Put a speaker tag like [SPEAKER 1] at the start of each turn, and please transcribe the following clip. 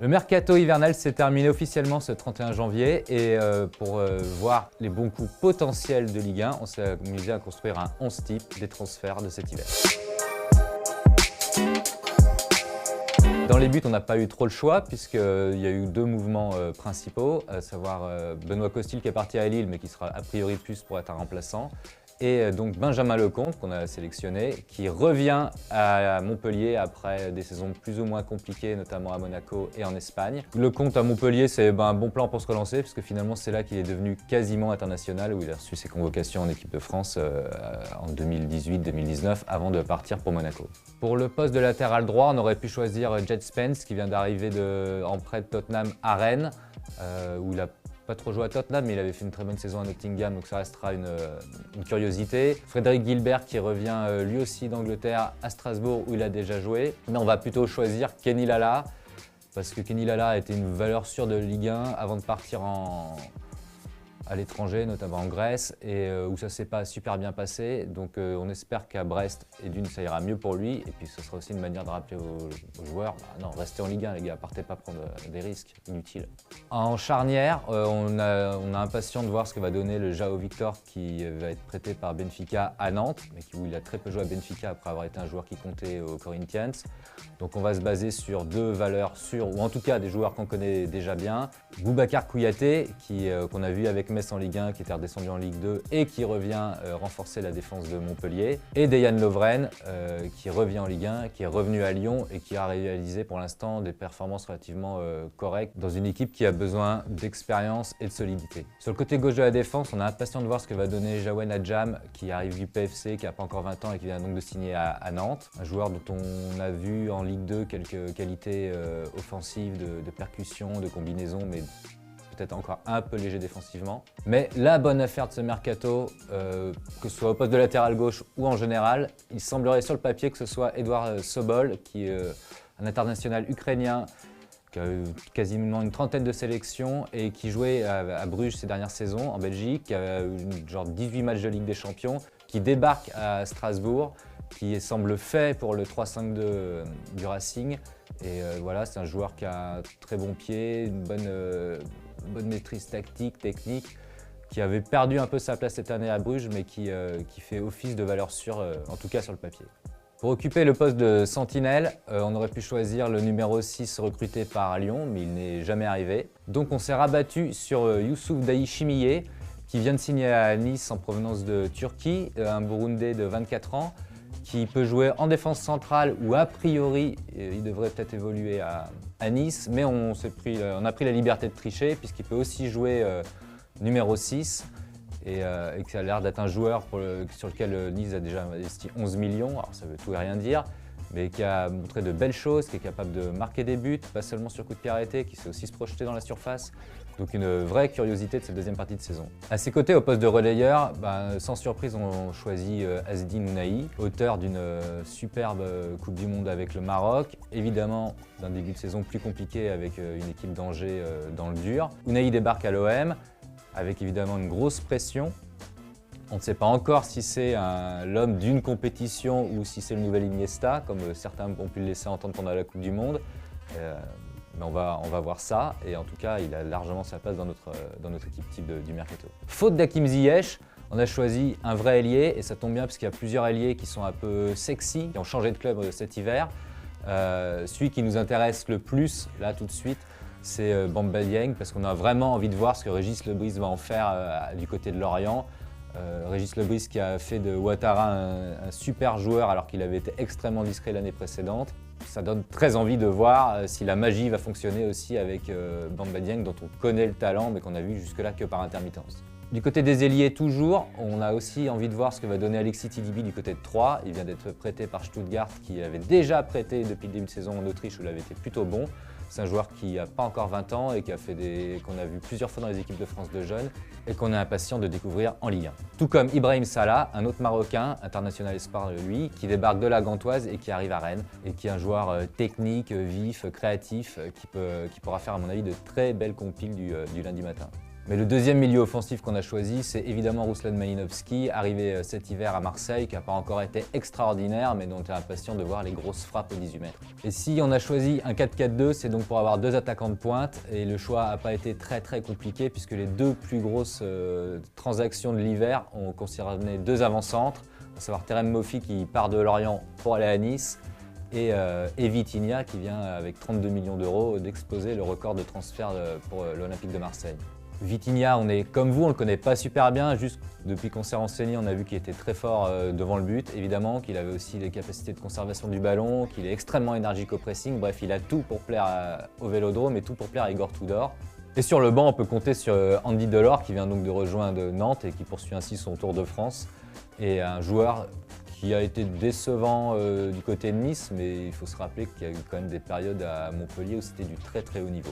[SPEAKER 1] Le mercato hivernal s'est terminé officiellement ce 31 janvier et pour voir les bons coups potentiels de Ligue 1, on s'est amusé à construire un 11 type des transferts de cet hiver. Dans les buts, on n'a pas eu trop le choix puisqu'il y a eu deux mouvements principaux, à savoir Benoît Costil qui est parti à Lille mais qui sera a priori plus pour être un remplaçant. Et donc Benjamin Lecomte, qu'on a sélectionné, qui revient à Montpellier après des saisons plus ou moins compliquées, notamment à Monaco et en Espagne. Lecomte à Montpellier, c'est un bon plan pour se relancer, puisque finalement c'est là qu'il est devenu quasiment international, où il a reçu ses convocations en équipe de France en 2018-2019, avant de partir pour Monaco. Pour le poste de latéral droit, on aurait pu choisir Jed Spence, qui vient d'arriver en prêt de Tottenham à Rennes, où il a pas trop joué à Tottenham, mais il avait fait une très bonne saison à Nottingham, donc ça restera une curiosité. Frédéric Guilbert qui revient lui aussi d'Angleterre à Strasbourg où il a déjà joué. Mais on va plutôt choisir Kenny Lala, parce que Kenny Lala a été une valeur sûre de Ligue 1 avant de partir à l'étranger, notamment en Grèce, et où ça ne s'est pas super bien passé. Donc on espère qu'à Brest, et d'une, ça ira mieux pour lui. Et puis ce sera aussi une manière de rappeler aux joueurs, non, restez en Ligue 1 les gars, partez pas prendre des risques inutiles. En charnière, on a impatient de voir ce que va donner le João Victor qui va être prêté par Benfica à Nantes, mais où il a très peu joué à Benfica après avoir été un joueur qui comptait au Corinthians. Donc on va se baser sur deux valeurs sûres, ou en tout cas des joueurs qu'on connaît déjà bien. Boubacar Kouyaté, qu'on a vu avec Metz en Ligue 1, qui était redescendu en Ligue 2 et qui revient renforcer la défense de Montpellier. Et Dejan Lovren, qui revient en Ligue 1, qui est revenu à Lyon et qui a réalisé pour l'instant des performances relativement correctes dans une équipe qui a besoin d'expérience et de solidité. Sur le côté gauche de la défense, on est impatient de voir ce que va donner Jawen Adjam, qui arrive du PFC, qui n'a pas encore 20 ans et qui vient donc de signer à Nantes. Un joueur dont on a vu en Ligue 2 quelques qualités offensives, de percussion, de combinaison, mais peut-être encore un peu léger défensivement. Mais la bonne affaire de ce mercato, que ce soit au poste de latéral gauche ou en général, il semblerait sur le papier que ce soit Edouard Sobol, qui est un international ukrainien, qui a eu quasiment une trentaine de sélections et qui jouait à Bruges ces dernières saisons en Belgique, qui a eu genre 18 matchs de Ligue des Champions, qui débarque à Strasbourg, qui semble fait pour le 3-5-2 du Racing. Et voilà, c'est un joueur qui a un très bon pied, une bonne maîtrise tactique, technique, qui avait perdu un peu sa place cette année à Bruges, mais qui fait office de valeur sûre, en tout cas sur le papier. Pour occuper le poste de sentinelle, on aurait pu choisir le numéro 6 recruté par Lyon, mais il n'est jamais arrivé. Donc on s'est rabattu sur Youssouf Daïchimiye, qui vient de signer à Nice en provenance de Turquie, un Burundais de 24 ans, qui peut jouer en défense centrale ou a priori, il devrait peut-être évoluer à Nice, mais on a pris la liberté de tricher puisqu'il peut aussi jouer numéro 6 et que ça a l'air d'être un joueur sur lequel Nice a déjà investi 11 millions, alors ça veut tout et rien dire, mais qui a montré de belles choses, qui est capable de marquer des buts, pas seulement sur coup de pied arrêté, qui sait aussi se projeter dans la surface. Donc une vraie curiosité de cette deuxième partie de saison. À ses côtés, au poste de relayeur, sans surprise, on choisit Azzedine Ounahi, auteur d'une superbe Coupe du Monde avec le Maroc, évidemment d'un début de saison plus compliqué avec une équipe d'Angers dans le dur. Ounahi débarque à l'OM avec évidemment une grosse pression. On ne sait pas encore si c'est l'homme d'une compétition ou si c'est le nouvel Iniesta, comme certains ont pu le laisser entendre pendant la Coupe du Monde. Mais on va voir ça, et en tout cas, il a largement sa place dans notre équipe type du mercato. Faute d'Hakim Ziyech, on a choisi un vrai ailier, et ça tombe bien parce qu'il y a plusieurs ailiers qui sont un peu sexy, qui ont changé de club cet hiver. Celui qui nous intéresse le plus, là tout de suite, c'est Bamba Dieng, parce qu'on a vraiment envie de voir ce que Régis Lebris va en faire du côté de Lorient. Régis Lebris qui a fait de Ouattara un super joueur alors qu'il avait été extrêmement discret l'année précédente. Ça donne très envie de voir si la magie va fonctionner aussi avec Bamba Dieng, dont on connaît le talent mais qu'on a vu jusque-là que par intermittence. Du côté des ailiers toujours, on a aussi envie de voir ce que va donner Alexis Tilibi du côté de Troyes. Il vient d'être prêté par Stuttgart qui avait déjà prêté depuis le début de saison en Autriche où il avait été plutôt bon. C'est un joueur qui n'a pas encore 20 ans et qu'on a vu plusieurs fois dans les équipes de France de jeunes et qu'on est impatient de découvrir en Ligue 1. Tout comme Ibrahim Salah, un autre Marocain, international espoir lui, qui débarque de la Gantoise et qui arrive à Rennes et qui est un joueur technique, vif, créatif, qui pourra faire à mon avis de très belles compiles du lundi matin. Mais le deuxième milieu offensif qu'on a choisi, c'est évidemment Ruslan Malinovski, arrivé cet hiver à Marseille, qui n'a pas encore été extraordinaire, mais dont on est impatient de voir les grosses frappes au 18 mètres. Et si on a choisi un 4-4-2, c'est donc pour avoir deux attaquants de pointe, et le choix n'a pas été très compliqué, puisque les deux plus grosses transactions de l'hiver ont concerné deux avant-centres, à savoir Terem Moffi qui part de Lorient pour aller à Nice, et Vitinha qui vient avec 32 millions d'euros d'exploser le record de transfert pour l'Olympique de Marseille. Vitinha, comme vous, on ne le connaît pas super bien, juste depuis qu'on s'est renseigné, on a vu qu'il était très fort devant le but, évidemment, qu'il avait aussi les capacités de conservation du ballon, qu'il est extrêmement énergique au pressing, bref, il a tout pour plaire au Vélodrome et tout pour plaire à Igor Tudor. Et sur le banc, on peut compter sur Andy Delors qui vient donc de rejoindre Nantes et qui poursuit ainsi son Tour de France, et un joueur qui a été décevant du côté de Nice, mais il faut se rappeler qu'il y a eu quand même des périodes à Montpellier où c'était du très haut niveau.